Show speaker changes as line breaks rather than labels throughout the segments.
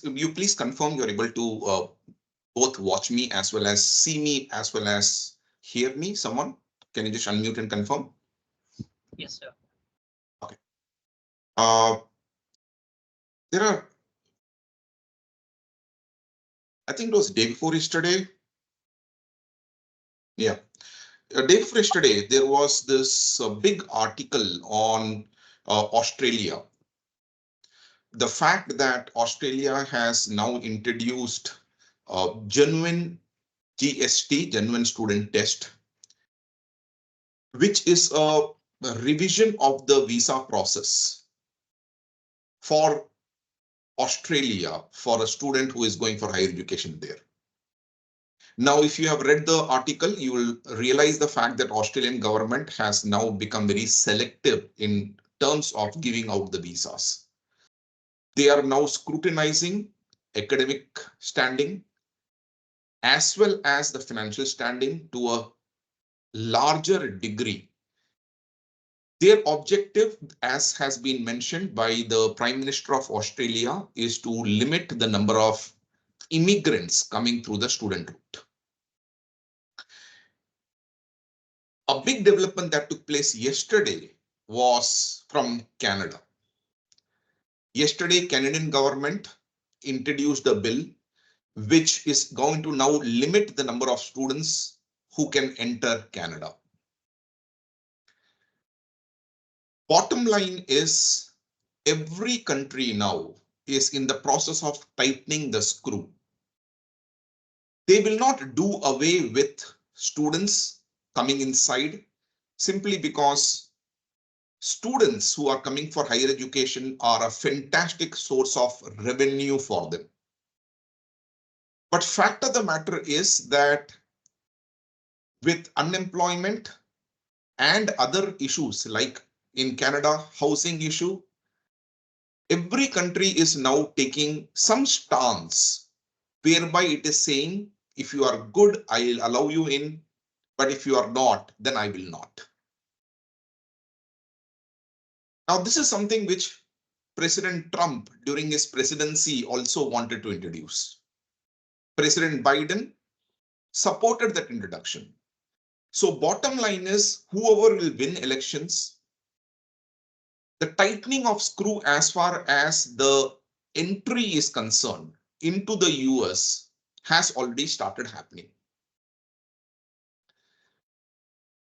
you please confirm you're able to both watch me as well as see me as well as hear me? Someone, can you just unmute and confirm?
Yes, sir.
Okay. Uh, there are, I think it was day before yesterday. Yeah. Day before yesterday, there was this big article on Australia. The fact that Australia has now introduced genuine GST, genuine student test, which is a revision of the visa process for Australia for a student who is going for higher education there. Now, if you have read the article, you will realize the fact that Australian government has now become very selective in terms of giving out the visas. They are now scrutinizing academic standing as well as the financial standing to a larger degree. Their objective, as has been mentioned by the Prime Minister of Australia, is to limit the number of immigrants coming through the student route. A big development that took place yesterday was from Canada. Yesterday, Canadian government introduced a bill which is going to now limit the number of students who can enter Canada. Bottom line is every country now is in the process of tightening the screw. They will not do away with students coming inside simply because students who are coming for higher education are a fantastic source of revenue for them. But fact of the matter is that with unemployment and other issues like in Canada, housing issue, every country is now taking some stance whereby it is saying, if you are good, I'll allow you in, but if you are not, then I will not. Now, this is something which President Trump during his presidency also wanted to introduce. President Biden supported that introduction. So bottom line is whoever will win elections, the tightening of screw as far as the entry is concerned into the US has already started happening.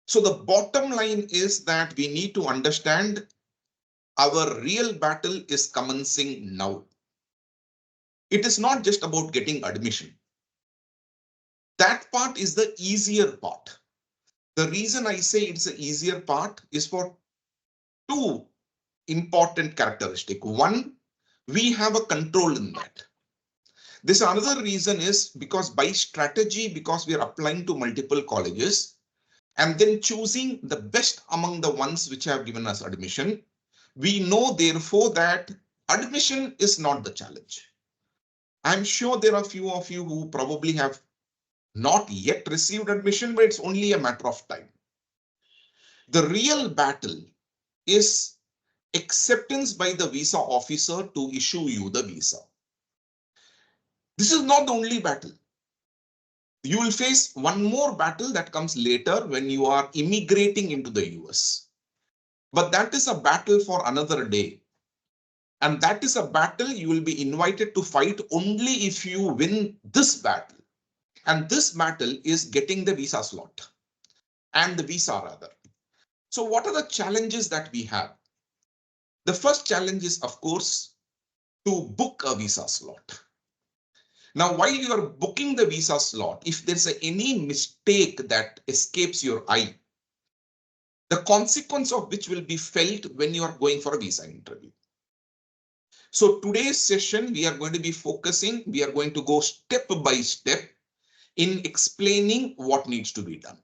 So the bottom line is that we need to understand our real battle is commencing now. It is not just about getting admission. That part is the easier part. The reason I say it's the easier part is for two important characteristics. One, we have a control in that. This another reason is because by strategy, because we are applying to multiple colleges and then choosing the best among the ones which have given us admission, we know therefore that admission is not the challenge. I'm sure there are a few of you who probably have not yet received admission, but it's only a matter of time. The real battle is acceptance by the visa officer to issue you the visa. This is not the only battle. You will face one more battle that comes later when you are immigrating into the US. But that is a battle for another day. And that is a battle you will be invited to fight only if you win this battle. And this battle is getting the visa slot and the visa rather. So what are the challenges that we have? The first challenge is, of course, to book a visa slot. Now, while you are booking the visa slot, if there's any mistake that escapes your eye, the consequence of which will be felt when you are going for a visa interview. So today's session, we are going to be focusing, we are going to go step by step in explaining what needs to be done.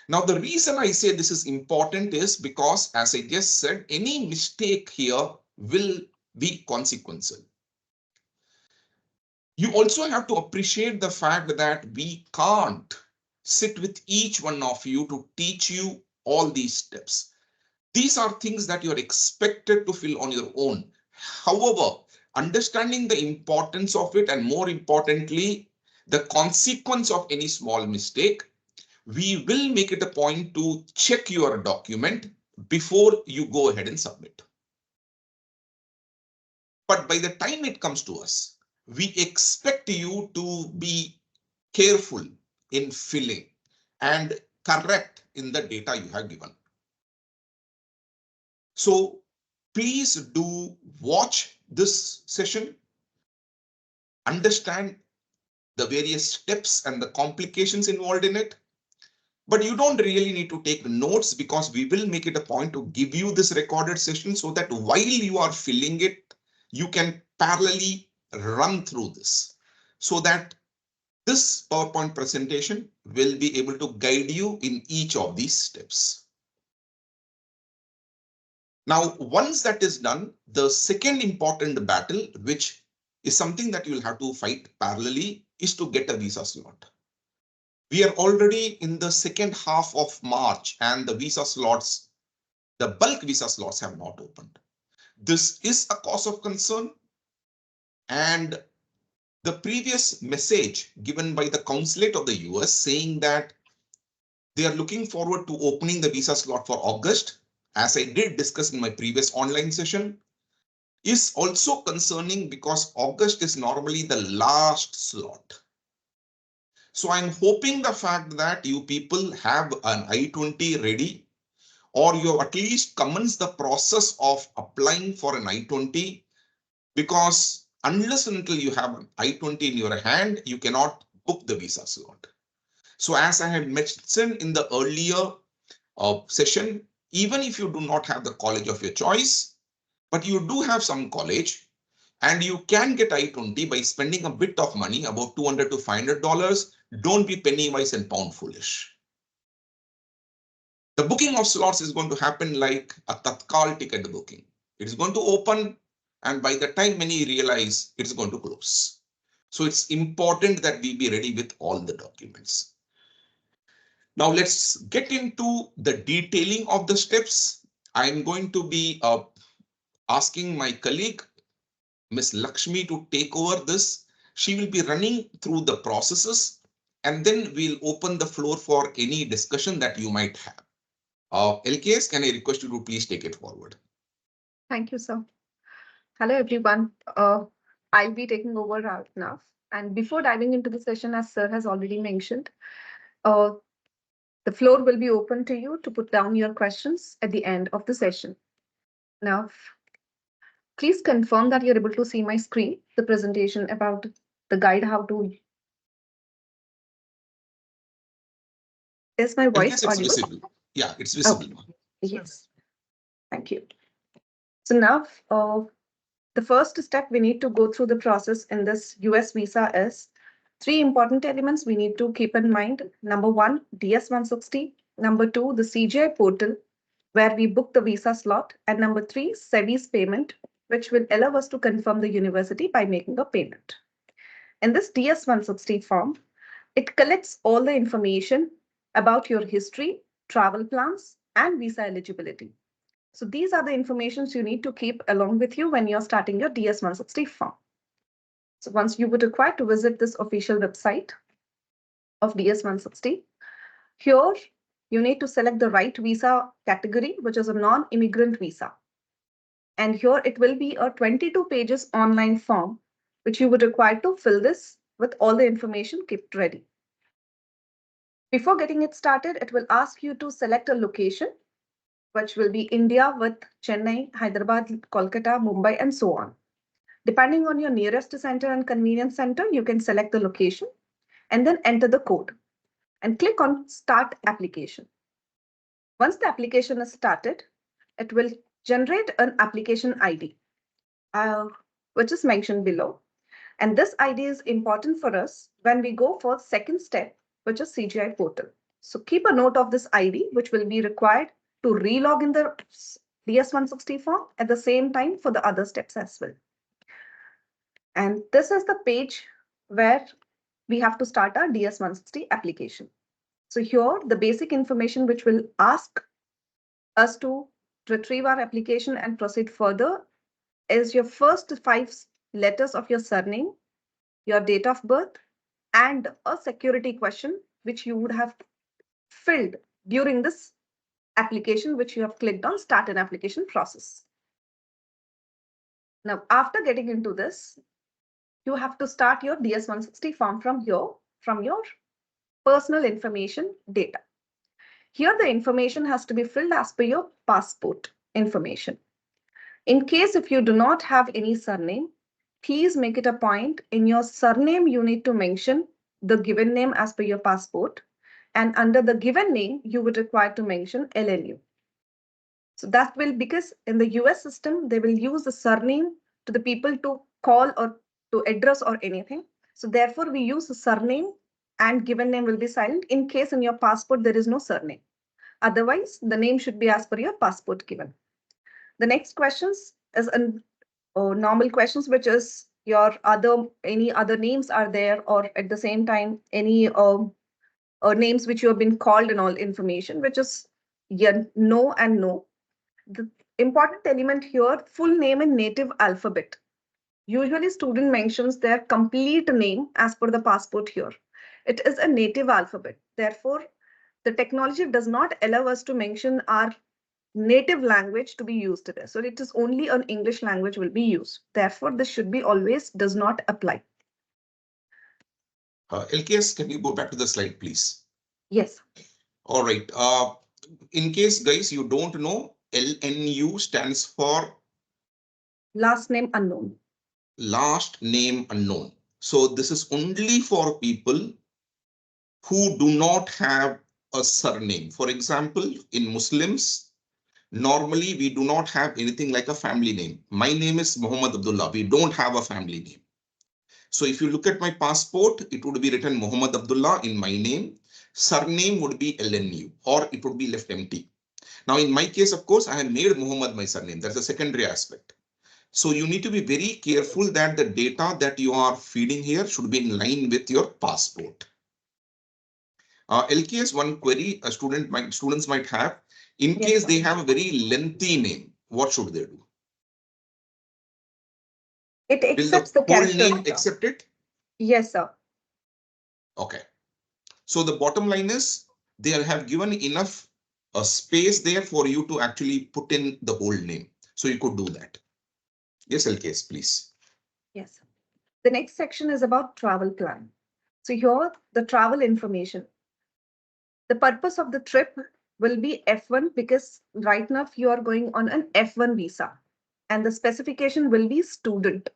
Now, the reason I say this is important is because, as I just said, any mistake here will be consequential. You also have to appreciate the fact that we can't sit with each one of you to teach you all these steps. These are things that you're expected to fill on your own. However, understanding the importance of it, and more importantly, the consequence of any small mistake, we will make it a point to check your document before you go ahead and submit. But by the time it comes to us, we expect you to be careful in filling and correct in the data you have given. So please do watch this session, understand the various steps and the complications involved in it. But you don't really need to take notes, because we will make it a point to give you this recorded session so that while you are filling it, you can parallelly run through this, so that this PowerPoint presentation will be able to guide you in each of these steps. Now, once that is done, the second important battle, which is something that you will have to fight parallelly, is to get a visa slot. We are already in the second half of March and the visa slots, the bulk visa slots have not opened. This is a cause of concern, and the previous message given by the consulate of the US saying that they are looking forward to opening the visa slot for August, as I did discuss in my previous online session, is also concerning because August is normally the last slot. So I'm hoping the fact that you people have an I-20 ready, or you have at least commenced the process of applying for an I-20, because unless and until you have an I-20 in your hand, you cannot book the visa slot. So as I had mentioned in the earlier session, even if you do not have the college of your choice, but you do have some college, and you can get I-20 by spending a bit of money, about $200 to $500. Don't be penny wise and pound foolish. The booking of slots is going to happen like a Tatkal ticket booking. It is going to open, and by the time many realize, it's going to close. So it's important that we be ready with all the documents. Now let's get into the detailing of the steps. I'm going to be asking my colleague, Miss Lakshmi, to take over this. She will be running through the processes, and then we'll open the floor for any discussion that you might have. LKS, can I request you to please take it forward?
Thank you, sir. Hello, everyone. I'll be taking over right now. And before diving into the session, as sir has already mentioned, uh, the floor will be open to you to put down your questions at the end of the session. Now, please confirm that you're able to see my screen, the presentation about the guide how to. Is my voice
LKS, it's
audible?
visible. Yeah, it's visible.
Okay. Yes. Thank you. So now, the first step we need to go through the process in this US visa is three important elements we need to keep in mind. Number one, DS-160. Number two, the CGI portal, where we book the visa slot. And number three, SEVIS payment, which will allow us to confirm the university by making a payment. In this DS-160 form, it collects all the information about your history, travel plans, and visa eligibility. So these are the informations you need to keep along with you when you're starting your DS-160 form. So once you would require to visit this official website of DS-160, here you need to select the right visa category, which is a non-immigrant visa. And here it will be a 22 pages online form, which you would require to fill this with all the information kept ready. Before getting it started, it will ask you to select a location, which will be India with Chennai, Hyderabad, Kolkata, Mumbai, and so on. Depending on your nearest center and convenience center, you can select the location and then enter the code and click on Start Application. Once the application is started, it will generate an application ID, which is mentioned below. And this ID is important for us when we go for the second step, which is CGI portal. So keep a note of this ID, which will be required to relog in the DS-160 form at the same time for the other steps as well. And this is the page where we have to start our DS-160 application. So here, the basic information which will ask us to retrieve our application and proceed further is your first 5 letters of your surname, your date of birth, and a security question which you would have filled during this application, which you have clicked on Start an Application Process. Now, after getting into this, you have to start your DS-160 form from here, from your personal information data. Here, the information has to be filled as per your passport information. In case if you do not have any surname, please make it a point in your surname you need to mention the given name as per your passport, and under the given name you would require to mention LNU. So that will, because in the US system they will use the surname to the people to call or to address or anything. So therefore we use the surname and given name will be silent in case in your passport there is no surname. Otherwise the name should be as per your passport given. The next questions is normal questions, which is your any other names are there, or at the same time any names which you have been called and all information, which is yeah, no and no. The important element here, full name in native alphabet. Usually student mentions their complete name as per the passport here. It is a native alphabet. Therefore, the technology does not allow us to mention our native language to be used there. So it is only an English language will be used. Therefore, this should be always does not apply.
LKS, can you go back to the slide, please?
Yes.
All right. In case, guys, you don't know, LNU stands for
Last name unknown.
Last name unknown. So this is only for people who do not have a surname. For example, in Muslims, normally we do not have anything like a family name. My name is Muhammad Abdullah. We don't have a family name. So if you look at my passport, it would be written Muhammad Abdullah in my name. Surname would be LNU, or it would be left empty. Now, in my case, of course, I have made Muhammad my surname. That's a secondary aspect. So you need to be very careful that the data that you are feeding here should be in line with your passport. LKS, one query students might have, in
Yes,
case
sir.
they have a very lengthy name, what should they do?
It
Will
accepts
the
the
whole
character.
name accept it?
Yes, sir.
Okay. So the bottom line is they have given enough space there for you to actually put in the whole name. So you could do that. Yes, LKS, please.
Yes. The next section is about travel plan. So here, the travel information. The purpose of the trip will be F1 because right now you are going on an F1 visa, and the specification will be student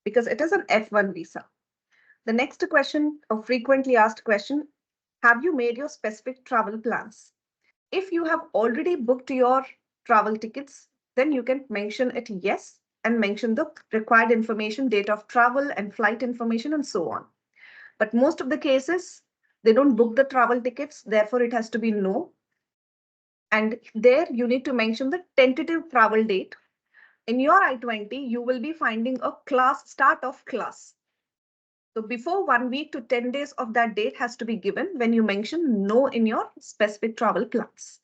because it is an F1 visa. The next question, a frequently asked question, have you made your specific travel plans? If you have already booked your travel tickets, then you can mention it yes and mention the required information, date of travel and flight information and so on. But most of the cases, they don't book the travel tickets, therefore it has to be no. And there you need to mention the tentative travel date. In your I-20, you will be finding a start of class. So before 1 week to 10 days of that date has to be given when you mention no in your specific travel plans.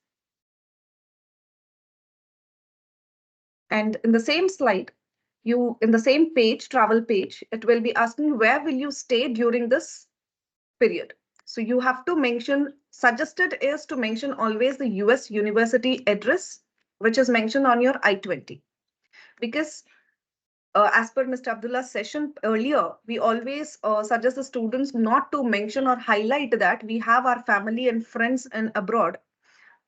And in the same slide, in the same page, travel page, it will be asking where will you stay during this period. So you have to mention, suggested is to mention always the US university address, which is mentioned on your I-20. Because as per Mr. Abdullah's session earlier, we always suggest the students not to mention or highlight that we have our family and friends in abroad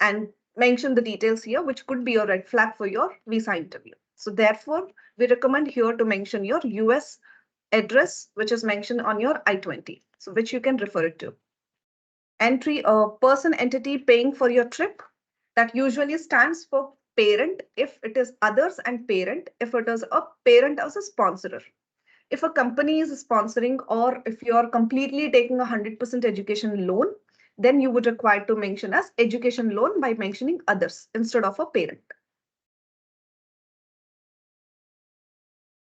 and mention the details here, which could be a red flag for your visa interview. So therefore, we recommend here to mention your US address, which is mentioned on your I-20, so which you can refer it to. Entry, a person entity paying for your trip, that usually stands for parent if it is others and parent if it is a parent as a sponsorer. If a company is sponsoring or if you are completely taking 100% education loan, then you would require to mention as education loan by mentioning others instead of a parent.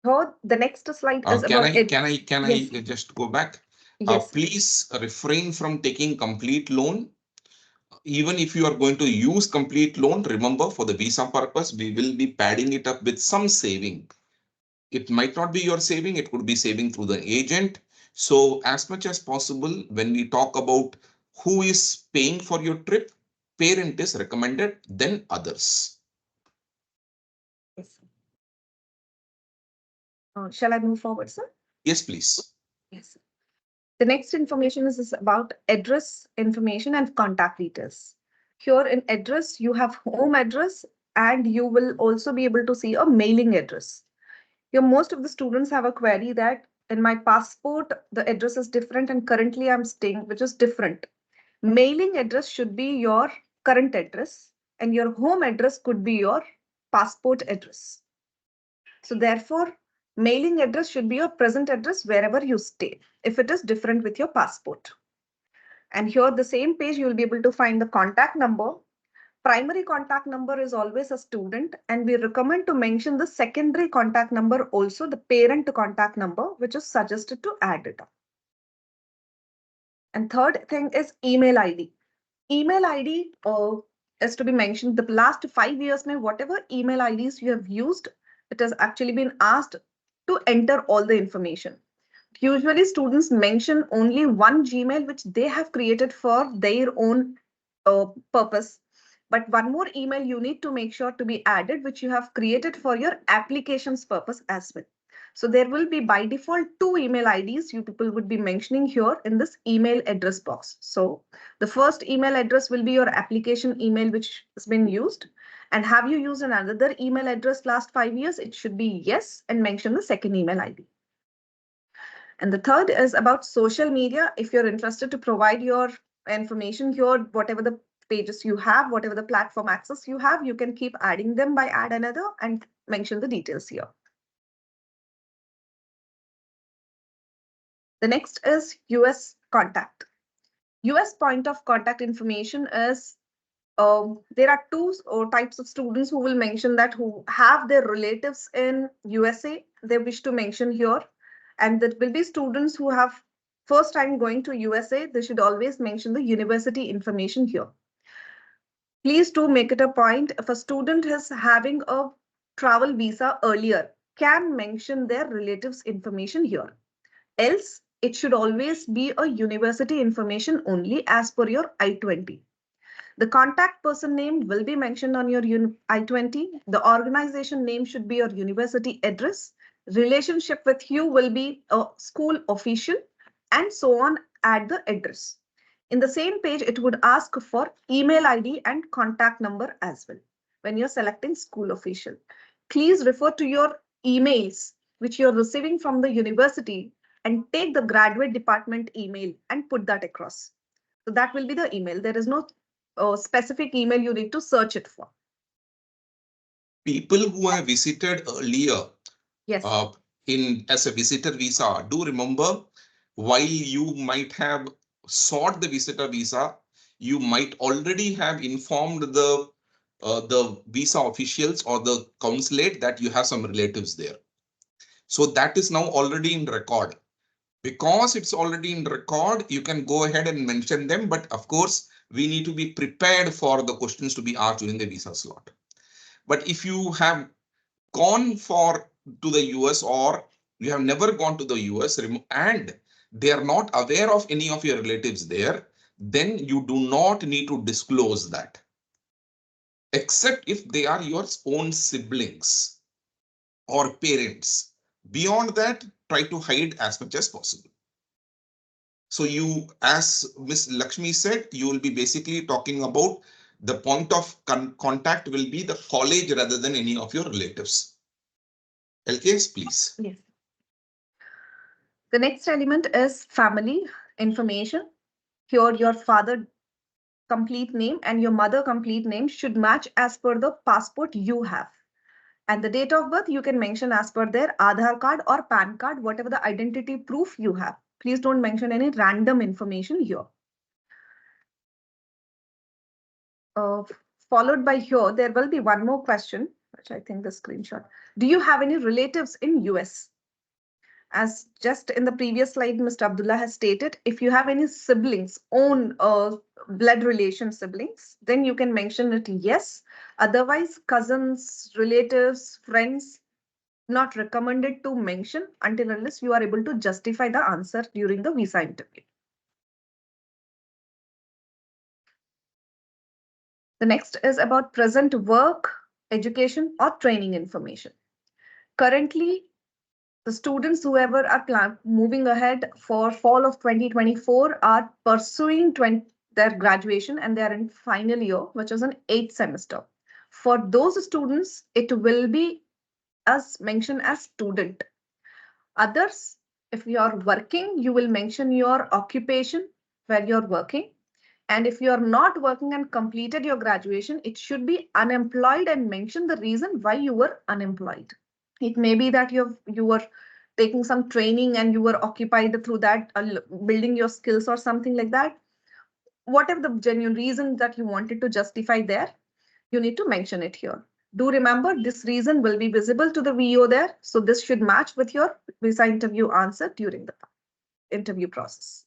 So the next slide is about
Can I
yes.
just go back?
Yes.
Please refrain from taking complete loan. Even if you are going to use complete loan, remember for the visa purpose, we will be padding it up with some saving. It might not be your saving, it could be saving through the agent. So as much as possible, when we talk about who is paying for your trip, parent is recommended, then others.
Yes. Shall I move forward, sir?
Yes, please.
Yes. The next information is about address information and contact details. Here in address, you have home address and you will also be able to see a mailing address. Here, most of the students have a query that in my passport, the address is different and currently I'm staying, which is different. Mailing address should be your current address and your home address could be your passport address. So therefore, mailing address should be your present address wherever you stay, if it is different with your passport. And here the same page, you will be able to find the contact number. Primary contact number is always a student, and we recommend to mention the secondary contact number also, the parent contact number, which is suggested to add it up. And third thing is email ID. Email ID is to be mentioned. The last 5 years, whatever email IDs you have used, it has actually been asked to enter all the information. Usually students mention only one Gmail which they have created for their own purpose. But one more email you need to make sure to be added, which you have created for your applications purpose as well. So there will be by default 2 email IDs you people would be mentioning here in this email address box. So the first email address will be your application email which has been used. And have you used another email address last 5 years? It should be yes and mention the second email ID. And the third is about social media. If you're interested to provide your information here, whatever the pages you have, whatever the platform access you have, you can keep adding them by add another and mention the details here. The next is US contact. US point of contact information is there are two types of students who will mention that who have their relatives in USA, they wish to mention here. And there will be students who have first time going to USA, they should always mention the university information here. Please do make it a point, if a student is having a travel visa earlier, can mention their relatives information here. Else, it should always be a university information only as per your I-20. The contact person name will be mentioned on your I-20. The organization name should be your university address. Relationship with you will be a school official and so on at the address. In the same page, it would ask for email ID and contact number as well when you're selecting school official. Please refer to your emails which you're receiving from the university and take the graduate department email and put that across. So that will be the email. There is no specific email you need to search it for.
People who have visited earlier
Yes.
As a visitor visa, do remember, while you might have sought the visitor visa, you might already have informed the visa officials or the consulate that you have some relatives there. So that is now already in record. Because it's already in record, you can go ahead and mention them. But of course, we need to be prepared for the questions to be asked during the visa slot. But if you have gone to the US or you have never gone to the US and they are not aware of any of your relatives there, then you do not need to disclose that, except if they are your own siblings or parents. Beyond that, try to hide as much as possible. So you, as Ms. Lakshmi said, you will be basically talking about the point of contact will be the college rather than any of your relatives. LKS, please.
Yes. The next element is family information. Here, your father complete name and your mother complete name should match as per the passport you have. And the date of birth you can mention as per their Aadhaar card or PAN card, whatever the identity proof you have. Please don't mention any random information here. Followed by here, there will be one more question, which I think the screenshot. Do you have any relatives in US? As just in the previous slide, Mr. Abdullah has stated, if you have any siblings, own blood relation siblings, then you can mention it yes. Otherwise, cousins, relatives, friends, not recommended to mention until unless you are able to justify the answer during the visa interview. The next is about present work, education, or training information. Currently, the students, whoever are moving ahead for fall of 2024, are pursuing their graduation and they are in final year, which is an 8th semester. For those students, it will be as mentioned as student. Others, if you are working, you will mention your occupation where you're working. And if you're not working and completed your graduation, it should be unemployed and mention the reason why you were unemployed. It may be that you were taking some training and you were occupied through that, building your skills or something like that. Whatever the genuine reason that you wanted to justify there, you need to mention it here. Do remember, this reason will be visible to the VO there. So this should match with your visa interview answer during the interview process.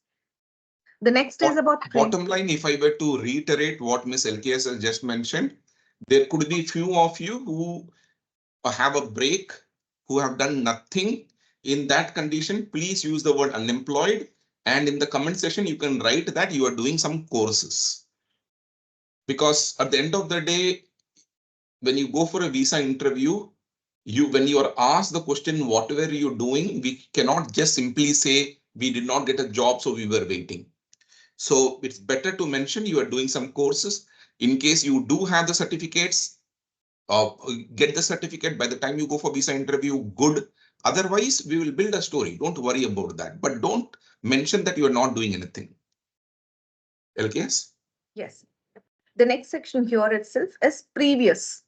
The next is about
bottom line. If I were to reiterate what Ms. LKS has just mentioned, there could be few of you who have a break, who have done nothing. In that condition, please use the word unemployed. And in the comment section, you can write that you are doing some courses. Because at the end of the day, when you go for a visa interview, when you are asked the question, what were you doing? We cannot just simply say we did not get a job, so we were waiting. So it's better to mention you are doing some courses. In case you do have the certificates, get the certificate by the time you go for visa interview, good. Otherwise, we will build a story. Don't worry about that. But don't mention that you are not doing anything. LKS?
Yes. The next section here itself is previous.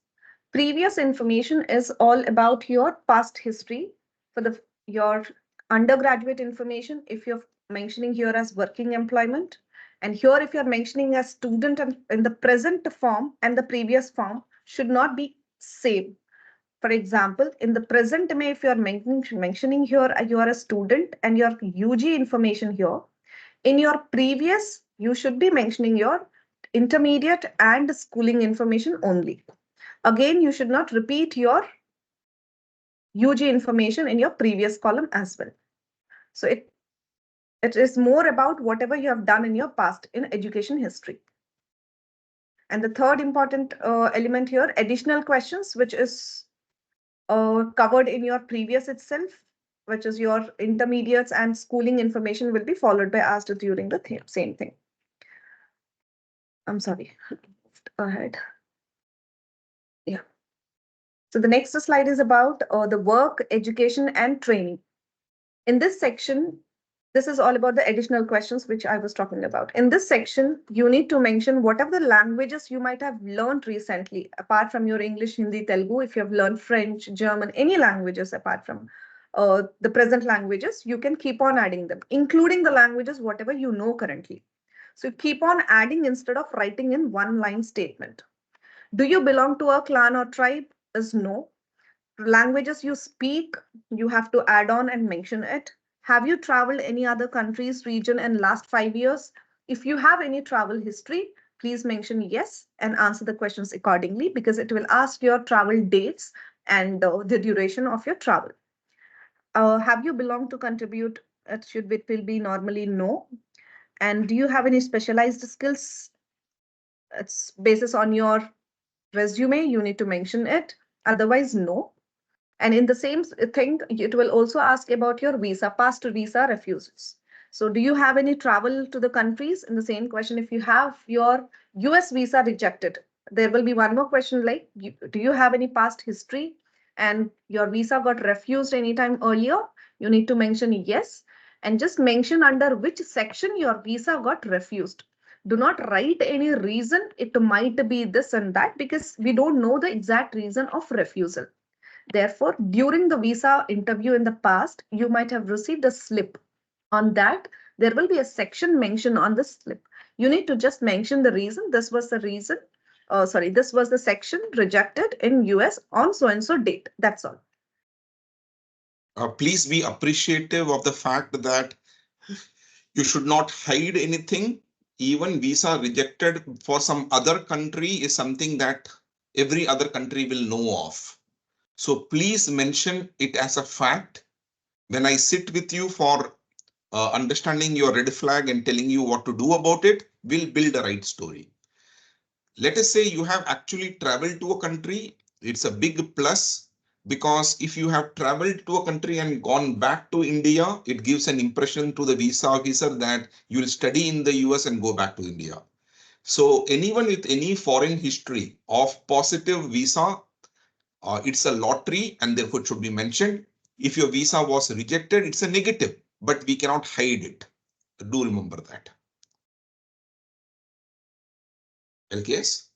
Previous information is all about your past history. For your undergraduate information, if you're mentioning here as working employment, and here if you're mentioning as student and in the present form and the previous form should not be same. For example, in the present may, if you're mentioning here you are a student and your UG information here, in your previous you should be mentioning your intermediate and schooling information only. Again, you should not repeat your UG information in your previous column as well. So it is more about whatever you have done in your past in education history. And the third important element here, additional questions, which is covered in your previous itself, which is your intermediates and schooling information will be followed by asked during the same thing. I'm sorry, ahead. Yeah. So the next slide is about the work, education, and training. In this section, this is all about the additional questions which I was talking about. In this section, you need to mention whatever the languages you might have learned recently, apart from your English, Hindi, Telugu. If you have learned French, German, any languages apart from the present languages, you can keep on adding them, including the languages, whatever you know currently. So keep on adding instead of writing in one line statement. Do you belong to a clan or tribe? Is no. Languages you speak, you have to add on and mention it. Have you traveled any other countries, region in last 5 years? If you have any travel history, please mention yes and answer the questions accordingly because it will ask your travel dates and the duration of your travel. Have you belonged to contribute? It will be normally no. And do you have any specialized skills? It's basis on your resume, you need to mention it. Otherwise, no. And in the same thing, it will also ask about your visa, past visa refusals. So do you have any travel to the countries? In the same question, if you have your US visa rejected, there will be one more question like, do you have any past history and your visa got refused anytime earlier? You need to mention yes and just mention under which section your visa got refused. Do not write any reason. It might be this and that because we don't know the exact reason of refusal. Therefore, during the visa interview in the past, you might have received a slip. On that, there will be a section mentioned on the slip. You need to just mention the reason. This was the reason. This was the section rejected in US on so-and-so date. That's all.
Please be appreciative of the fact that you should not hide anything. Even visa rejected for some other country is something that every other country will know of. So please mention it as a fact. When I sit with you for understanding your red flag and telling you what to do about it, we'll build a right story. Let us say you have actually traveled to a country. It's a big plus, because if you have traveled to a country and gone back to India, it gives an impression to the visa officer that you will study in the US and go back to India. So anyone with any foreign history of positive visa, it's a lottery and therefore it should be mentioned. If your visa was rejected, it's a negative, but we cannot hide it. Do remember that. LKS?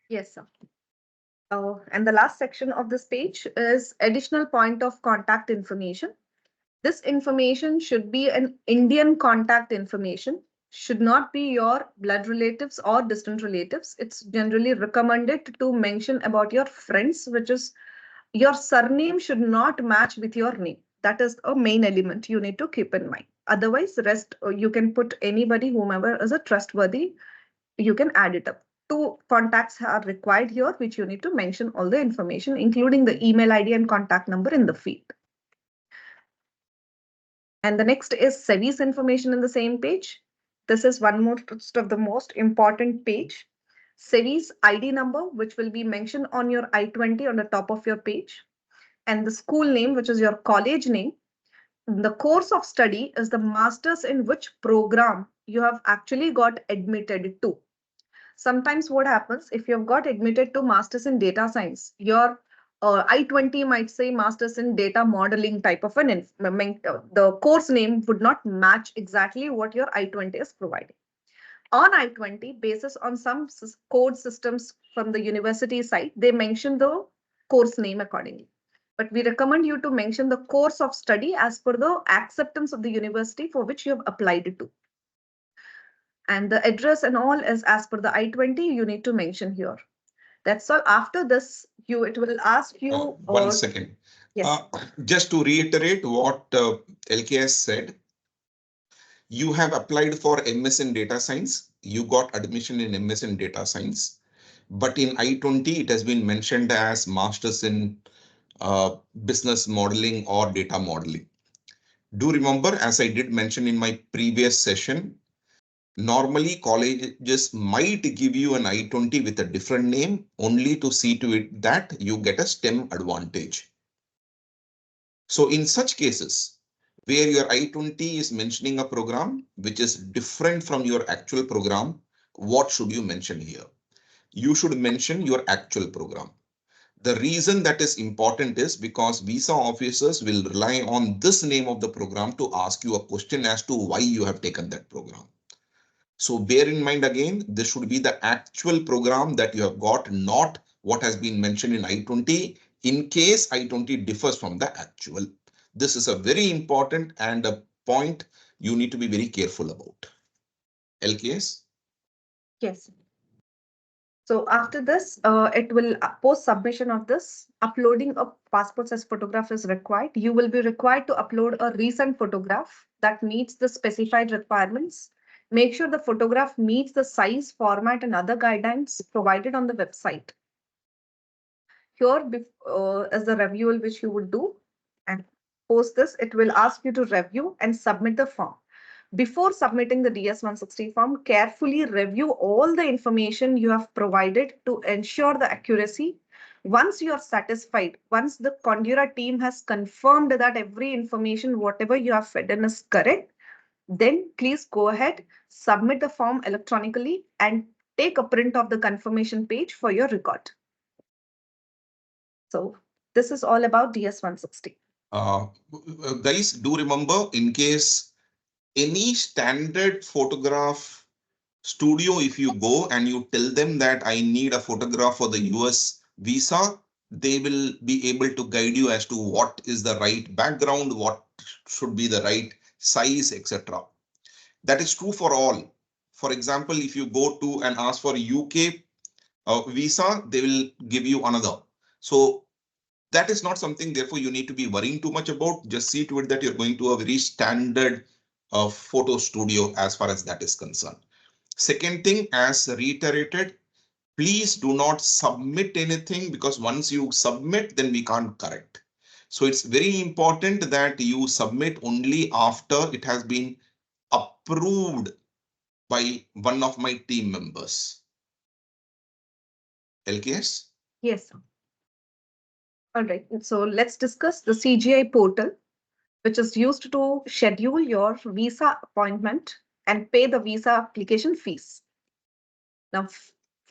Yes, sir. And the last section of this page is additional point of contact information. This information should be an Indian contact information, should not be your blood relatives or distant relatives. It's generally recommended to mention about your friends, which is your surname should not match with your name. That is a main element you need to keep in mind. Otherwise, the rest you can put anybody, whomever is a trustworthy, you can add it up. Two contacts are required here, which you need to mention all the information, including the email ID and contact number in the field. And the next is SEVIS information in the same page. This is one most of the most important page. SEVIS ID number, which will be mentioned on your I-20 on the top of your page. And the school name, which is your college name. The course of study is the master's in which program you have actually got admitted to. Sometimes what happens if you've got admitted to masters in data science, your I-20 might say masters in data modeling type of the course name would not match exactly what your I-20 is providing. On I-20, basis on some code systems from the university side, they mention the course name accordingly. But we recommend you to mention the course of study as per the acceptance of the university for which you have applied to. And the address and all is as per the I-20 you need to mention here. That's all. After this, it will ask you.
1 second.
Yes.
Just to reiterate what LKS said, you have applied for MS in data science. You got admission in MS in data science. But in I-20, it has been mentioned as masters in business modeling or data modeling. Do remember, as I did mention in my previous session, normally colleges might give you an I-20 with a different name only to see to it that you get a STEM advantage. So in such cases where your I-20 is mentioning a program which is different from your actual program, what should you mention here? You should mention your actual program. The reason that is important is because visa officers will rely on this name of the program to ask you a question as to why you have taken that program. So bear in mind again, this should be the actual program that you have got, not what has been mentioned in I-20 in case I-20 differs from the actual. This is a very important and a point you need to be very careful about. LKS?
Yes. So after this, it will post submission of this, uploading a passport size photograph is required. You will be required to upload a recent photograph that meets the specified requirements. Make sure the photograph meets the size, format, and other guidelines provided on the website. Here is the review which you would do, and post this, it will ask you to review and submit the form. Before submitting the DS-160 form, carefully review all the information you have provided to ensure the accuracy. Once you are satisfied, once the Condura team has confirmed that every information, whatever you have fed in is correct, then please go ahead, submit the form electronically and take a print of the confirmation page for your record. So this is all about DS-160.
Guys, do remember, in case any standard photograph studio, if you go and you tell them that I need a photograph for the US visa, they will be able to guide you as to what is the right background, what should be the right size, etc. That is true for all. For example, if you go to and ask for UK visa, they will give you another. So that is not something, therefore, you need to be worrying too much about. Just see to it that you're going to a very standard photo studio as far as that is concerned. Second thing, as reiterated, please do not submit anything, because once you submit, then we can't correct. So it's very important that you submit only after it has been approved by one of my team members. LKS?
Yes, sir. All right. So let's discuss the CGI portal, which is used to schedule your visa appointment and pay the visa application fees. Now,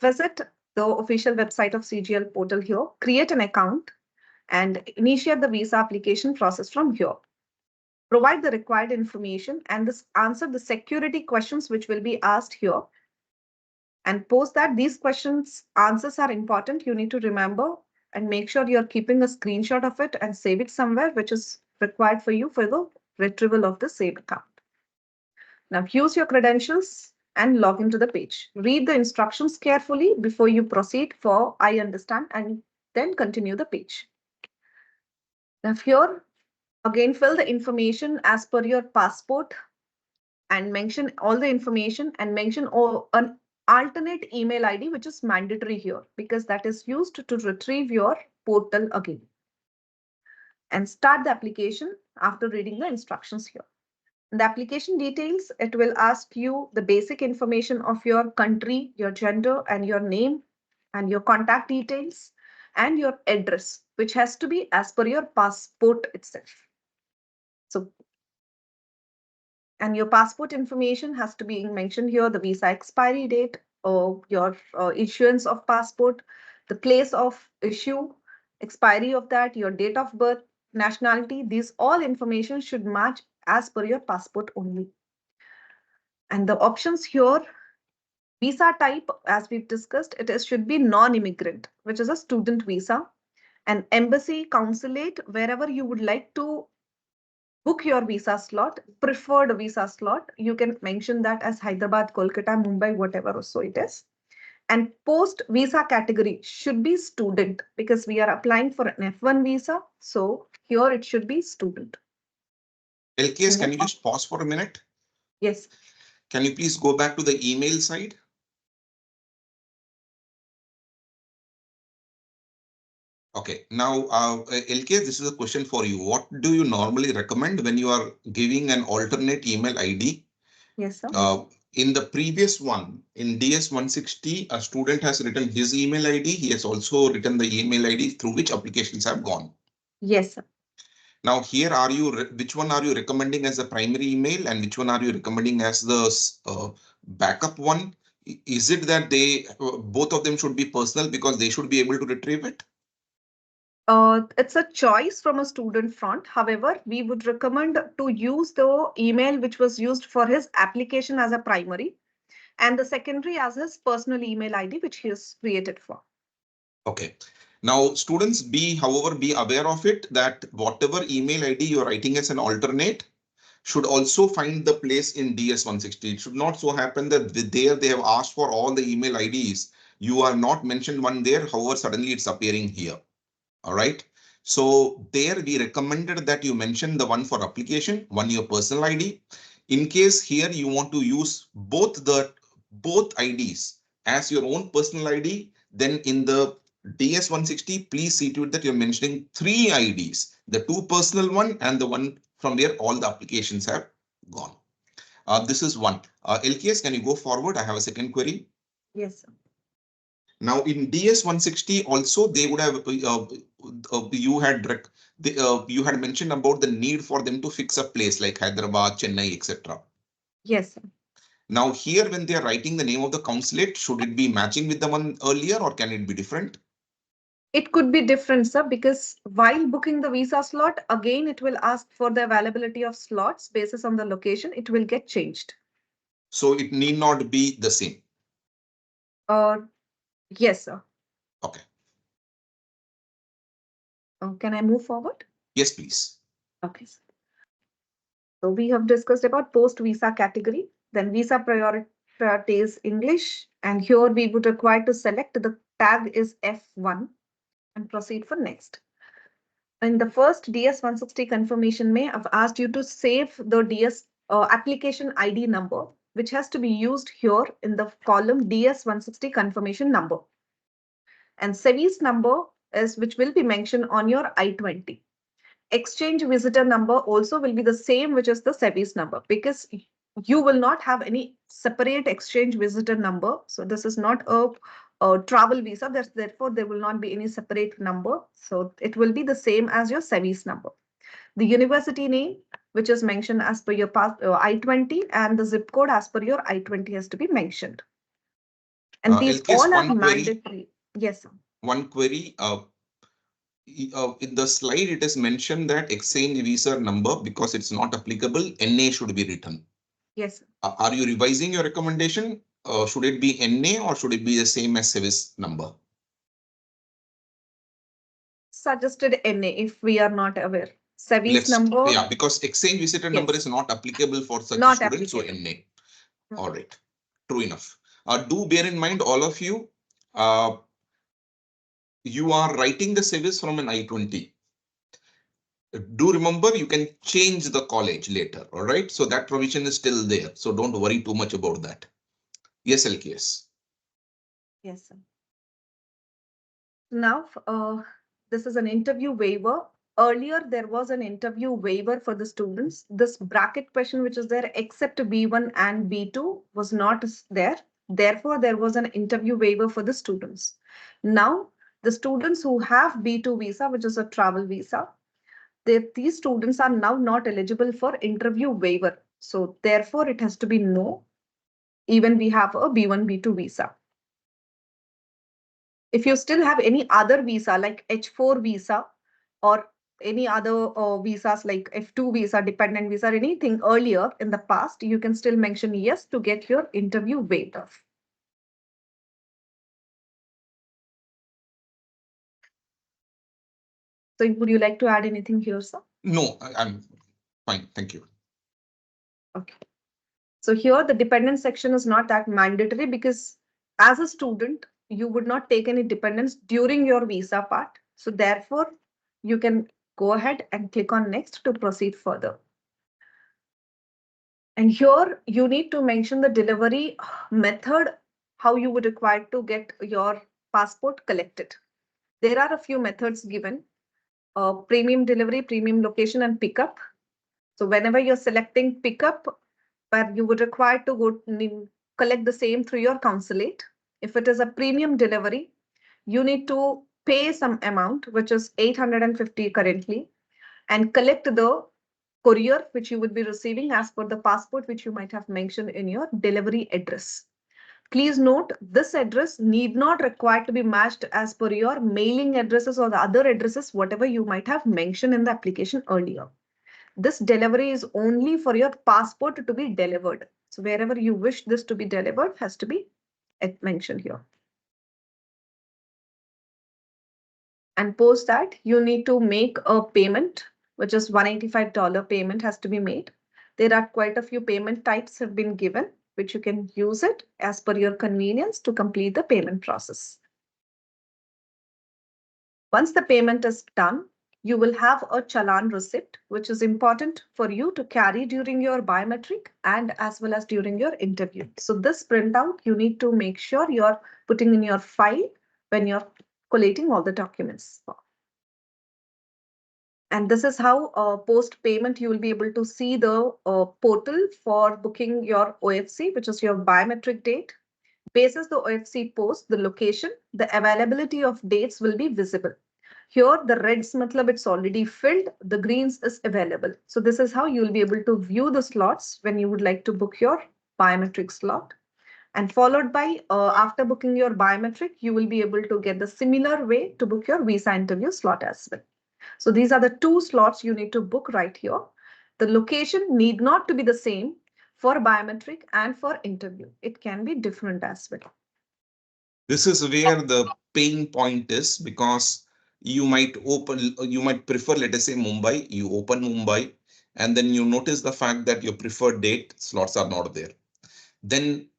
visit the official website of CGL portal here, create an account, and initiate the visa application process from here. Provide the required information and answer the security questions which will be asked here. And post that these questions answers are important. You need to remember and make sure you're keeping a screenshot of it and save it somewhere, which is required for you for the retrieval of the saved account. Now use your credentials and log into the page. Read the instructions carefully before you proceed for I understand and then continue the page. Now here, again, fill the information as per your passport and mention all the information and mention an alternate email ID, which is mandatory here because that is used to retrieve your portal again. And start the application after reading the instructions here. In the application details, it will ask you the basic information of your country, your gender, and your name, and your contact details, and your address, which has to be as per your passport itself. So, and your passport information has to be mentioned here, the visa expiry date, or your issuance of passport, the place of issue, expiry of that, your date of birth, nationality. These all information should match as per your passport only. And the options here, visa type, as we've discussed, should be non-immigrant, which is a student visa. And embassy, consulate, wherever you would like to book your visa slot, preferred visa slot, you can mention that as Hyderabad, Kolkata, Mumbai, whatever so it is. And post visa category should be student because we are applying for an F1 visa. So here it should be student.
LKS, can you just pause for a minute?
Yes.
Can you please go back to the email side? Okay, now LKS, this is a question for you. What do you normally recommend when you are giving an alternate email ID?
Yes, sir.
In the previous one, in DS 160, a student has written his email ID. He has also written the email ID through which applications have gone.
Yes, sir.
Now here, which one are you recommending as the primary email and which one are you recommending as the backup one? Is it that both of them should be personal because they should be able to retrieve it?
It's a choice from a student front. However, we would recommend to use the email which was used for his application as a primary and the secondary as his personal email ID, which he is created for.
Okay. Now, students however, be aware of it that whatever email ID you're writing as an alternate should also find the place in DS 160. It should not so happen that there they have asked for all the email IDs. You are not mentioned one there. However, suddenly it's appearing here. All right. So there we recommended that you mention the one for application, one your personal ID. In case here you want to use both IDs as your own personal ID, then in the DS 160, please see to it that you're mentioning 3 IDs, the 2 personal one and the one from where all the applications have gone. This is one. LKS, can you go forward? I have a second query.
Yes, sir.
Now in DS 160 also they would have you had mentioned about the need for them to fix a place like Hyderabad, Chennai, etc.
Yes, sir.
Now here when they are writing the name of the consulate, should it be matching with the one earlier or can it be different?
It could be different, sir, because while booking the visa slot, again, it will ask for the availability of slots basis on the location. It will get changed.
So it need not be the same.
Yes, sir.
Okay.
Can I move forward?
Yes, please.
Okay. So we have discussed about post visa category, then visa priority is English, and here we would require to select the tag is F1 and proceed for next. In the first DS 160 confirmation may I've asked you to save the DS application ID number, which has to be used here in the column DS 160 confirmation number. And SEVIS number is which will be mentioned on your I-20. Exchange visitor number also will be the same, which is the SEVIS number, because you will not have any separate exchange visitor number. So this is not a travel visa. Therefore, there will not be any separate number. So it will be the same as your SEVIS number. The university name, which is mentioned as per your I-20, and the zip code as per your I-20 has to be mentioned. And these
LKS,
all are
one query.
mandatory. Yes, sir.
One query. In the slide, it is mentioned that exchange visa number, because it's not applicable, NA should be written.
Yes, sir.
Are you revising your recommendation? Should it be NA or should it be the same as SEVIS number?
Suggested NA if we are not aware. SEVIS number.
Yeah, because exchange visitor number is not applicable for such
Not
students. So
applicable.
NA. All right. True enough. Do bear in mind, all of you, you are writing the SEVIS from an I-20. Do remember, you can change the college later. All right. So that provision is still there. So don't worry too much about that. Yes, LKS.
Yes, sir. Now, this is an interview waiver. Earlier, there was an interview waiver for the students. This bracket question, which is there except B1 and B2, was not there. Therefore, there was an interview waiver for the students. Now, the students who have B2 visa, which is a travel visa, these students are now not eligible for interview waiver. So therefore, it has to be no, even we have a B1, B2 visa. If you still have any other visa like H4 visa or any other visas like F2 visa, dependent visa, or anything earlier in the past, you can still mention yes to get your interview waived off. So would you like to add anything here, sir?
No, I'm fine. Thank you.
Okay. So here the dependent section is not that mandatory because as a student, you would not take any dependents during your visa part. So therefore, you can go ahead and click on next to proceed further. And here you need to mention the delivery method, how you would require to get your passport collected. There are a few methods given, premium delivery, premium location, and pickup. So whenever you're selecting pickup, where you would require to go collect the same through your consulate. If it is a premium delivery, you need to pay some amount, which is 850 currently, and collect the courier which you would be receiving as per the passport which you might have mentioned in your delivery address. Please note, this address need not require to be matched as per your mailing addresses or the other addresses, whatever you might have mentioned in the application earlier. This delivery is only for your passport to be delivered. So wherever you wish this to be delivered has to be mentioned here. And post that, you need to make a payment, which is $185 payment has to be made. There are quite a few payment types have been given, which you can use it as per your convenience to complete the payment process. Once the payment is done, you will have a challan receipt, which is important for you to carry during your biometric and as well as during your interview. So this printout, you need to make sure you're putting in your file when you're collating all the documents. And this is how post payment, you will be able to see the portal for booking your OFC, which is your biometric date. Basis the OFC post, the location, the availability of dates will be visible. Here, the reds matlab it's already filled, the greens is available. So this is how you will be able to view the slots when you would like to book your biometric slot. And followed by, after booking your biometric, you will be able to get the similar way to book your visa interview slot as well. So these are the two slots you need to book right here. The location need not to be the same for biometric and for interview. It can be different as well.
This is where the pain point is, because you might prefer, let us say Mumbai, you open Mumbai, and then you notice the fact that your preferred date slots are not there. Then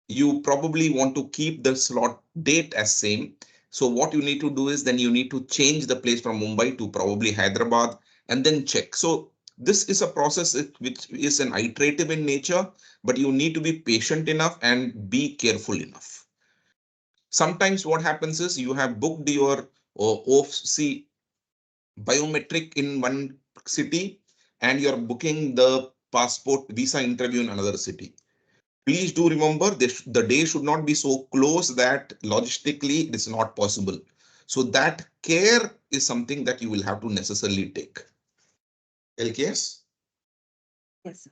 you probably want to keep the slot date as same. So what you need to do is then you need to change the place from Mumbai to probably Hyderabad and then check. So this is a process which is an iterative in nature, but you need to be patient enough and be careful enough. Sometimes what happens is you have booked your OFC biometric in one city and you're booking the passport visa interview in another city. Please do remember this, the day should not be so close that logistically it's not possible. So that care is something that you will have to necessarily take. LKS?
Yes.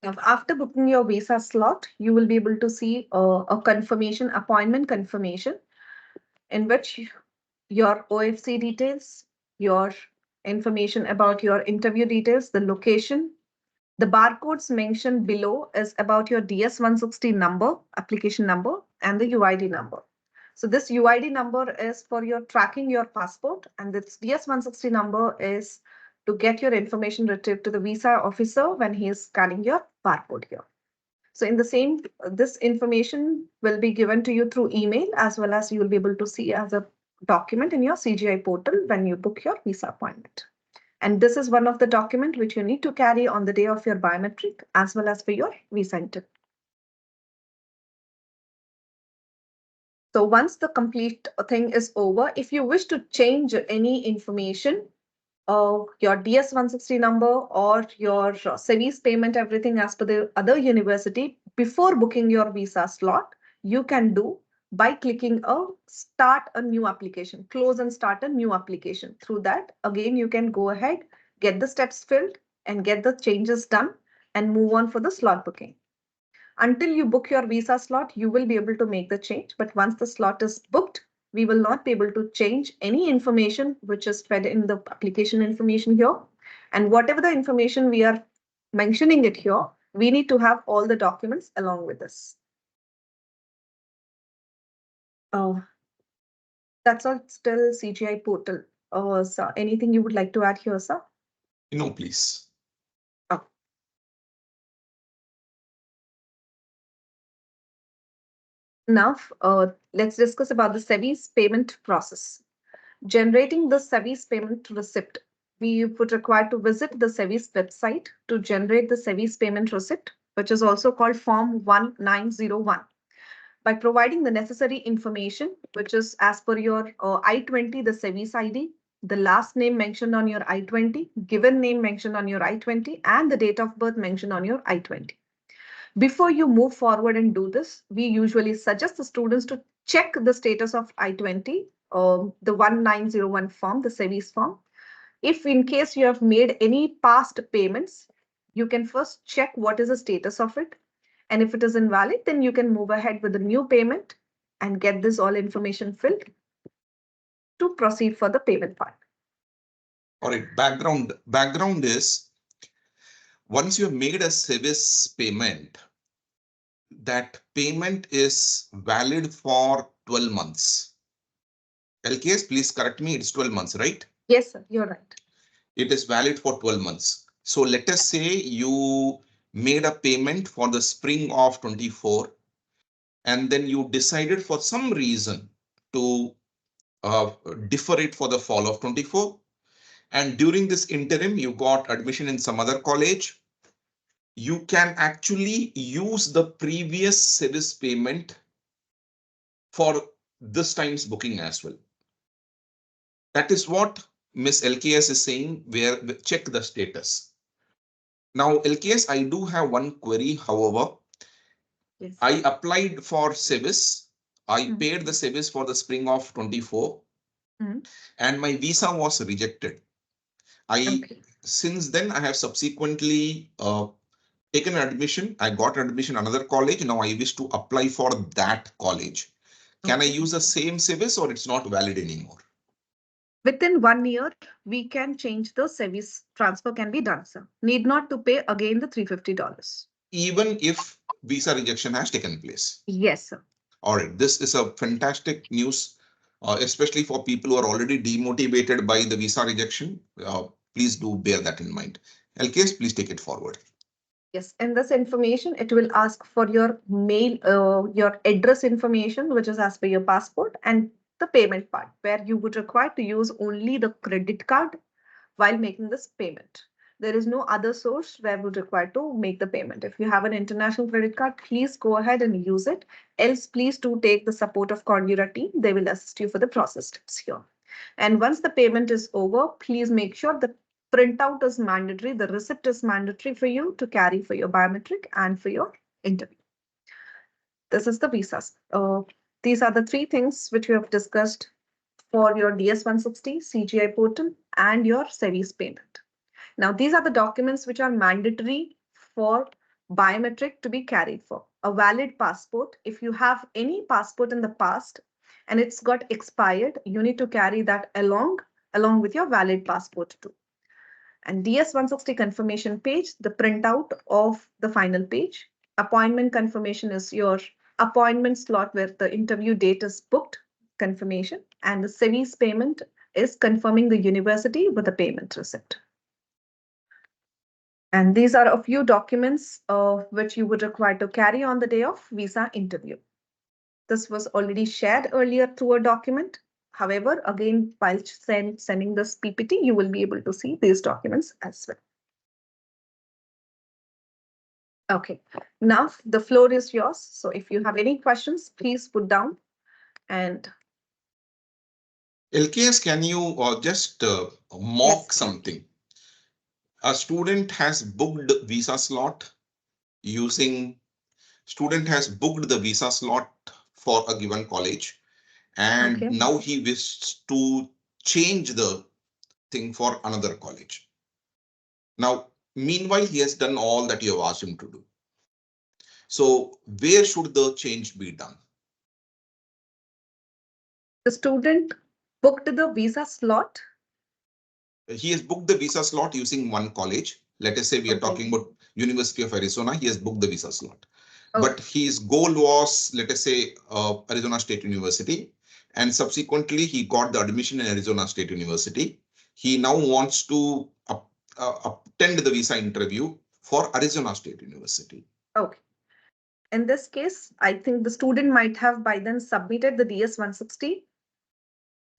Now, after booking your visa slot, you will be able to see a confirmation, appointment confirmation, in which your OFC details, your information about your interview details, the location. The barcodes mentioned below is about your DS-160 number, application number, and the UID number. So this UID number is for your tracking your passport, and this DS-160 number is to get your information retrieved to the visa officer when he is scanning your barcode here. So in the same, this information will be given to you through email, as well as you will be able to see as a document in your CGI portal when you book your visa appointment. And this is one of the documents which you need to carry on the day of your biometric, as well as for your visa interview. So once the complete thing is over, if you wish to change any information, your DS-160 number or your SEVIS payment, everything as per the other university, before booking your visa slot, you can do by clicking a start a new application, close and start a new application. Through that, again, you can go ahead, get the steps filled and get the changes done and move on for the slot booking. Until you book your visa slot, you will be able to make the change. But once the slot is booked, we will not be able to change any information which is fed in the application information here. And whatever the information we are mentioning it here, we need to have all the documents along with us. That's all still CGI portal. So anything you would like to add here, sir?
No, please.
Now, let's discuss about the SEVIS payment process. Generating the SEVIS payment receipt. We would require to visit the SEVIS website to generate the SEVIS payment receipt, which is also called Form 1901. By providing the necessary information, which is as per your I-20, the SEVIS ID, the last name mentioned on your I-20, given name mentioned on your I-20, and the date of birth mentioned on your I-20. Before you move forward and do this, we usually suggest the students to check the status of I-20, the 1901 form, the SEVIS form. If in case you have made any past payments, you can first check what is the status of it. And if it is invalid, then you can move ahead with the new payment and get this all information filled to proceed for the payment part.
All right, background is once you have made a SEVIS payment, that payment is valid for 12 months. LKS, please correct me, it's 12 months, right?
Yes, sir, you're right.
It is valid for 12 months. So let us say you made a payment for the spring of 24, and then you decided for some reason to defer it for the fall of 24. And during this interim, you got admission in some other college. You can actually use the previous SEVIS payment for this time's booking as well. That is what Miss LKS is saying, where check the status. Now, LKS, I do have one query, however.
Yes.
I applied for SEVIS. I paid the SEVIS for the spring of 24, and my visa was rejected. Since then, I have subsequently taken an admission. I got admission another college. Now I wish to apply for that college. Can I use the same SEVIS or it's not valid anymore?
Within 1 year, we can change the SEVIS transfer can be done, sir. Need not to pay again the $350.
Even if visa rejection has taken place?
Yes, sir.
All right, this is a fantastic news, especially for people who are already demotivated by the visa rejection. Please do bear that in mind. LKS, please take it forward.
Yes, in this information, it will ask for your mail, your address information, which is as per your passport, and the payment part, where you would require to use only the credit card while making this payment. There is no other source where would require to make the payment. If you have an international credit card, please go ahead and use it. Else, please do take the support of Cordura team. They will assist you for the process steps here. And once the payment is over, please make sure the printout is mandatory. The receipt is mandatory for you to carry for your biometric and for your interview. This is the visas. These are the three things which we have discussed for your DS-160, CGI portal, and your SEVIS payment. Now, these are the documents which are mandatory for biometric to be carried for. A valid passport. If you have any passport in the past and it's got expired, you need to carry that along with your valid passport too. And DS-160 confirmation page, the printout of the final page. Appointment confirmation is your appointment slot where the interview date is booked, confirmation. And the SEVIS payment is confirming the university with the payment receipt. And these are a few documents which you would require to carry on the day of visa interview. This was already shared earlier through a document. However, again, while sending this PPT, you will be able to see these documents as well. Okay, now the floor is yours. So if you have any questions, please put down. And
LKS, can you just mock
Yes.
something? A student has booked visa slot student has booked the visa slot for a given college, and
Okay.
now he wishes to change the thing for another college. Now, meanwhile, he has done all that you have asked him to do. So where should the change be done?
The student booked the visa slot.
He has booked the visa slot using one college. Let us say we are
Okay.
talking about University of Arizona. He has booked the visa slot.
Oh.
But his goal was, let us say, Arizona State University. And subsequently, he got the admission in Arizona State University. He now wants to attend the visa interview for Arizona State University.
Okay. In this case, I think the student might have by then submitted the DS-160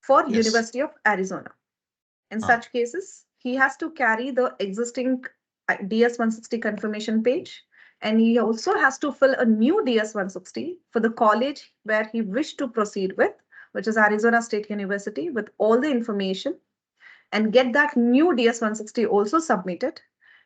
for
Yes.
University of Arizona. In such cases, he has to carry the existing DS-160 confirmation page, and he also has to fill a new DS-160 for the college where he wished to proceed with, which is Arizona State University, with all the information, and get that new DS-160 also submitted.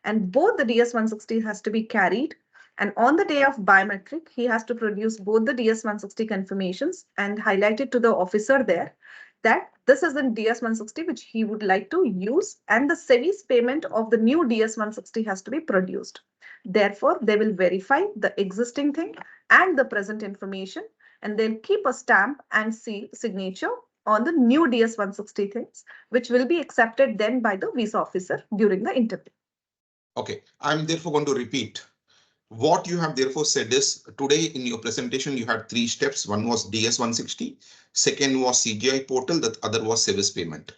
And both the DS-160 has to be carried. And on the day of biometric, he has to produce both the DS-160 confirmations and highlight it to the officer there that this is the DS-160 which he would like to use, and the SEVIS payment of the new DS-160 has to be produced. Therefore, they will verify the existing thing and the present information, and they'll keep a stamp and signature on the new DS-160 things, which will be accepted then by the visa officer during the interview.
Okay, I'm therefore going to repeat. What you have therefore said is, today in your presentation, you had three steps. One was DS-160, second was CGI portal, the other was SEVIS payment.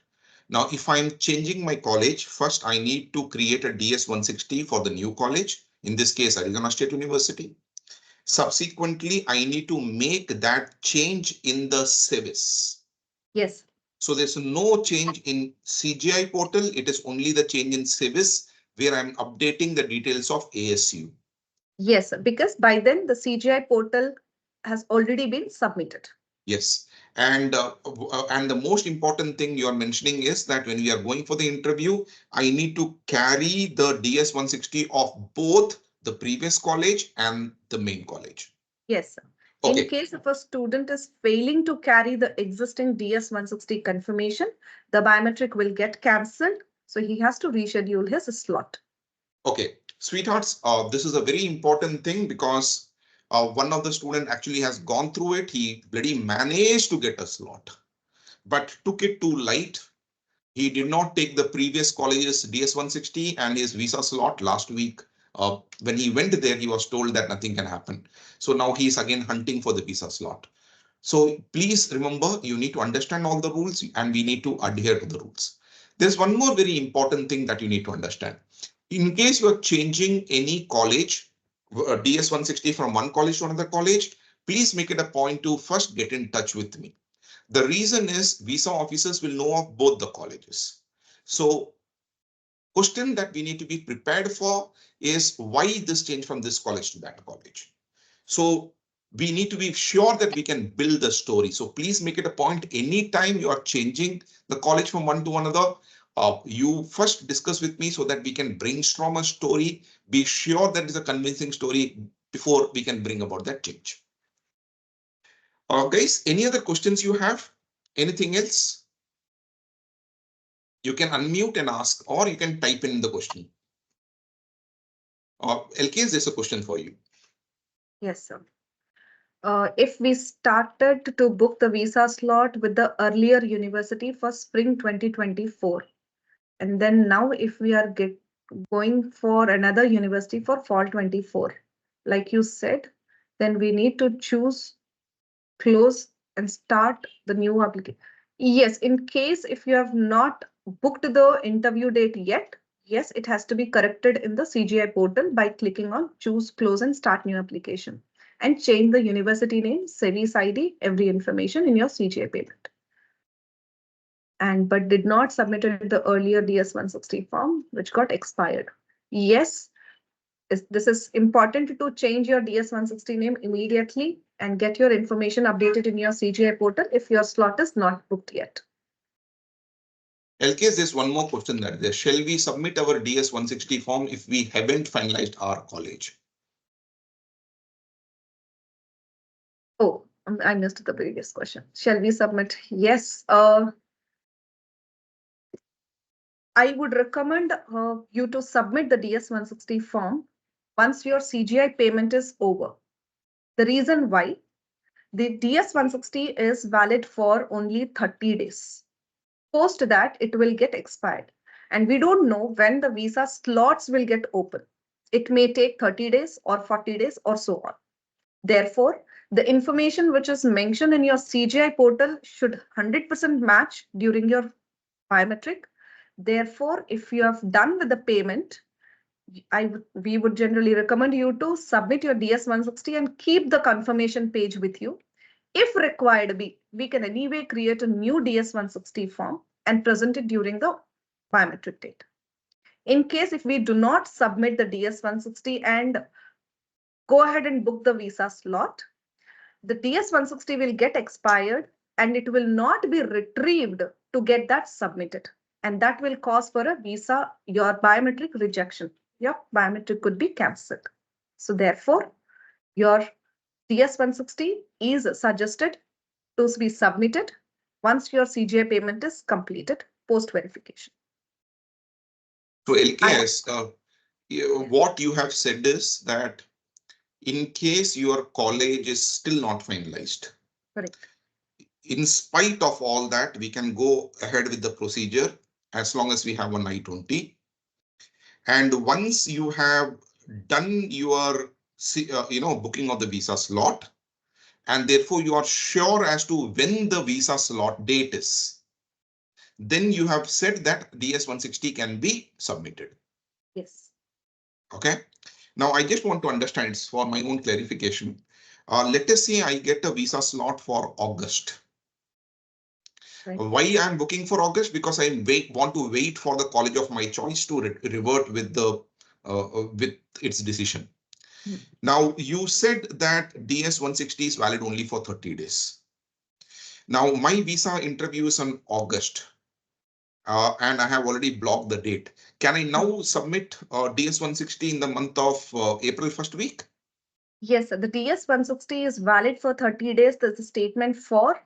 Now, if I'm changing my college, first I need to create a DS-160 for the new college, in this case, Arizona State University. Subsequently, I need to make that change in the SEVIS.
Yes.
So there's no change in CGI portal. It is only the change in SEVIS where I'm updating the details of ASU.
Yes, because by then the CGI portal has already been submitted.
Yes. And the most important thing you are mentioning is that when we are going for the interview, I need to carry the DS-160 of both the previous college and the main college.
Yes.
Okay.
In case if a student is failing to carry the existing DS-160 confirmation, the biometric will get cancelled. So he has to reschedule his slot.
Okay, sweethearts, this is a very important thing because one of the student actually has gone through it. He bloody managed to get a slot, but took it too light. He did not take the previous college's DS-160 and his visa slot last week. When he went there, he was told that nothing can happen. So now he's again hunting for the visa slot. So please remember, you need to understand all the rules and we need to adhere to the rules. There's one more very important thing that you need to understand. In case you are changing any college, DS-160 from one college to another college, please make it a point to first get in touch with me. The reason is visa officers will know of both the colleges. So question that we need to be prepared for is why this change from this college to that college. So we need to be sure that we can build the story. So please make it a point anytime you are changing the college from one to another. You first discuss with me so that we can brainstorm a story. Be sure that it's a convincing story before we can bring about that change. Guys, any other questions you have? Anything else? You can unmute and ask, or you can type in the question. LKS, there's a question for you.
Yes, sir. If we started to book the visa slot with the earlier university for spring 2024, and then now if we are going for another university for fall 24, like you said, then we need to choose, close, and start the new application. Yes, in case if you have not booked the interview date yet, yes, it has to be corrected in the CGI portal by clicking on choose, close, and start new application, and change the university name, SEVIS ID, every information in your CGI payment. And but did not submitted the earlier DS-160 form, which got expired. Yes, this is important to change your DS-160 name immediately and get your information updated in your CGI portal if your slot is not booked yet.
LKS, there's one more question that there. Shall we submit our DS-160 form if we haven't finalized our college?
Oh, I missed the previous question. Shall we submit? Yes. I would recommend you to submit the DS-160 form once your CGI payment is over. The reason why, the DS-160 is valid for only 30 days. Post that, it will get expired. And we don't know when the visa slots will get open. It may take 30 days or 40 days or so on. Therefore, the information which is mentioned in your CGI portal should 100% match during your biometric. Therefore, if you have done with the payment, we would generally recommend you to submit your DS-160 and keep the confirmation page with you. If required, we can anyway create a new DS-160 form and present it during the biometric date. In case if we do not submit the DS-160 and go ahead and book the visa slot, the DS-160 will get expired and it will not be retrieved to get that submitted. And that will cause for a visa, your biometric rejection. Your biometric could be cancelled. So therefore, your DS-160 is suggested to be submitted once your CGI payment is completed post verification.
So LKS, what you have said is that in case your college is still not finalized,
Correct.
In spite of all that, we can go ahead with the procedure as long as we have an I-20. And once you have done your booking of the visa slot, and therefore you are sure as to when the visa slot date is, then you have said that DS-160 can be submitted.
Yes.
Okay. Now I just want to understand, it's for my own clarification. Let us say I get a visa slot for August.
Right.
Why I'm booking for August? Because I want to wait for the college of my choice to revert with its decision.
Hmm.
Now you said that DS-160 is valid only for 30 days. Now my visa interview is on August. And I have already blocked the date. Can I now submit DS-160 in the month of April first week?
Yes, the DS-160 is valid for 30 days. There's a statement for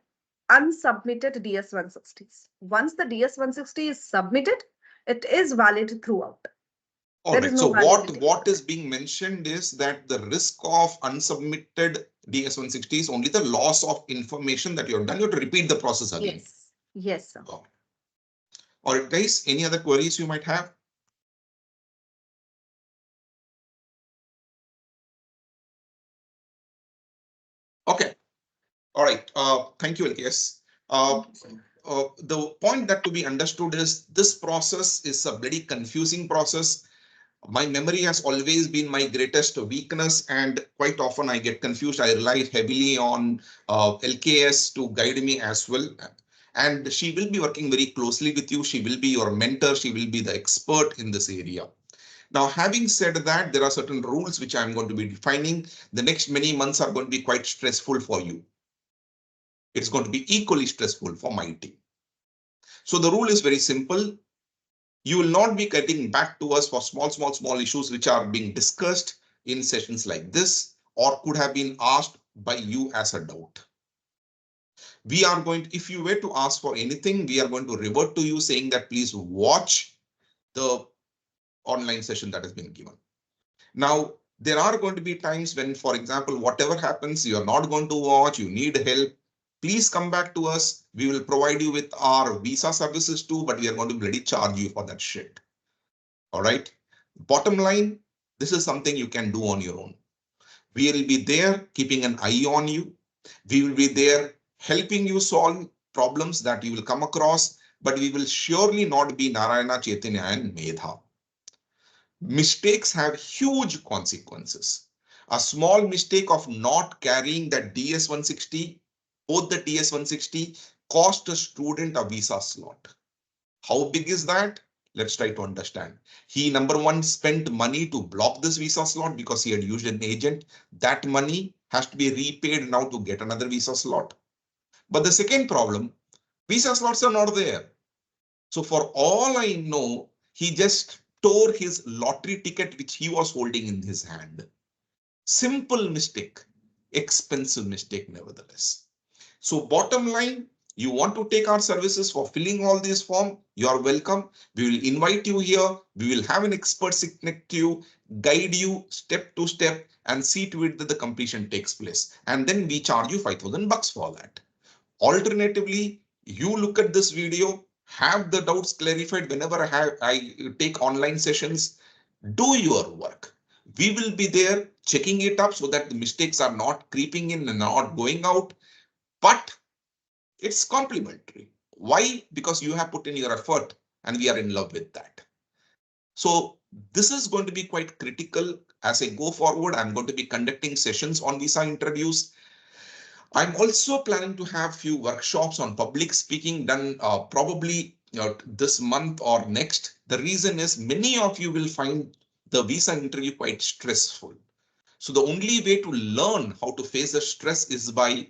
unsubmitted DS-160s. Once the DS-160 is submitted, it is valid throughout.
All
There
right.
is
So
no validity.
what is being mentioned is that the risk of unsubmitted DS-160 is only the loss of information that you have done. You have to repeat the process again.
Yes. Yes, sir.
Oh. All right, guys, any other queries you might have? Okay. All right. Thank you, LKS. The point that to be understood is this process is a very confusing process. My memory has always been my greatest weakness, and quite often I get confused. I rely heavily on LKS to guide me as well. and she will be working very closely with you. She will be your mentor. She will be the expert in this area. Now, having said that, there are certain rules which I'm going to be defining. The next many months are going to be quite stressful for you. It's going to be equally stressful for my team. So the rule is very simple. You will not be getting back to us for small issues which are being discussed in sessions like this or could have been asked by you as a doubt. We are going to, if you were to ask for anything, we are going to revert to you saying that please watch the online session that has been given. Now, there are going to be times when, for example, whatever happens, you're not going to watch, you need help. Please come back to us. We will provide you with our visa services too, but we are going to really charge you for that shit. All right. Bottom line, this is something you can do on your own. We will be there keeping an eye on you. We will be there helping you solve problems that you will come across, but we will surely not be Narayana, Chaitanya, and Medha. Mistakes have huge consequences. A small mistake of not carrying that DS-160, both the DS-160, cost a student a visa slot. How big is that? Let's try to understand. He, number one, spent money to block this visa slot because he had used an agent. That money has to be repaid now to get another visa slot. But the second problem, visa slots are not there. So for all I know, he just tore his lottery ticket, which he was holding in his hand. Simple mistake, expensive mistake nevertheless. So bottom line, you want to take our services for filling all these forms, you are welcome. We will invite you here. We will have an expert sit next to you, guide you step to step and see to it that the completion takes place. And then we charge you 5,000 bucks for that. Alternatively, you look at this video, have the doubts clarified whenever I take online sessions, do your work. We will be there checking it up so that the mistakes are not creeping in and not going out, but it's complimentary. Why? Because you have put in your effort and we are in love with that. So this is going to be quite critical as I go forward. I'm going to be conducting sessions on visa interviews. I'm also planning to have few workshops on public speaking done probably this month or next. The reason is many of you will find the visa interview quite stressful. So the only way to learn how to face the stress is by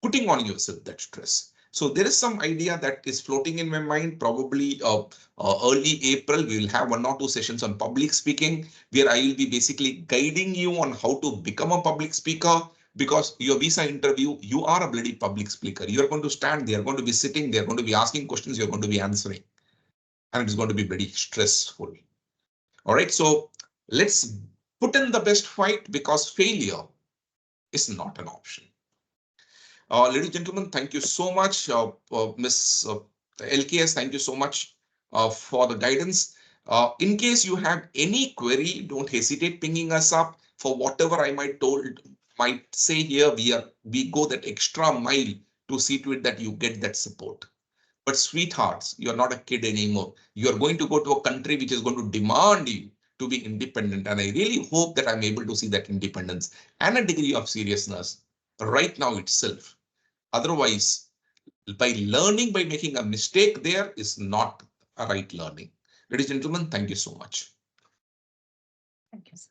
putting on yourself that stress. So there is some idea that is floating in my mind. Probably early April, we will have 1 or 2 sessions on public speaking, where I will be basically guiding you on how to become a public speaker. Because your visa interview, you are a bloody public speaker. You are going to stand, they are going to be sitting, they are going to be asking questions, you're going to be answering. And it's going to be very stressful. All right, so let's put in the best fight because failure is not an option. Ladies and gentlemen, thank you so much. Ms. LKS, thank you so much for the guidance. In case you have any query, don't hesitate pinging us up. For whatever I might say here, we go that extra mile to see to it that you get that support. But sweethearts, you're not a kid anymore. You're going to go to a country which is going to demand you to be independent. And I really hope that I'm able to see that independence and a degree of seriousness right now itself. Otherwise, by learning by making a mistake there is not a right learning. Ladies and gentlemen, thank you so much.
Thank you, sir.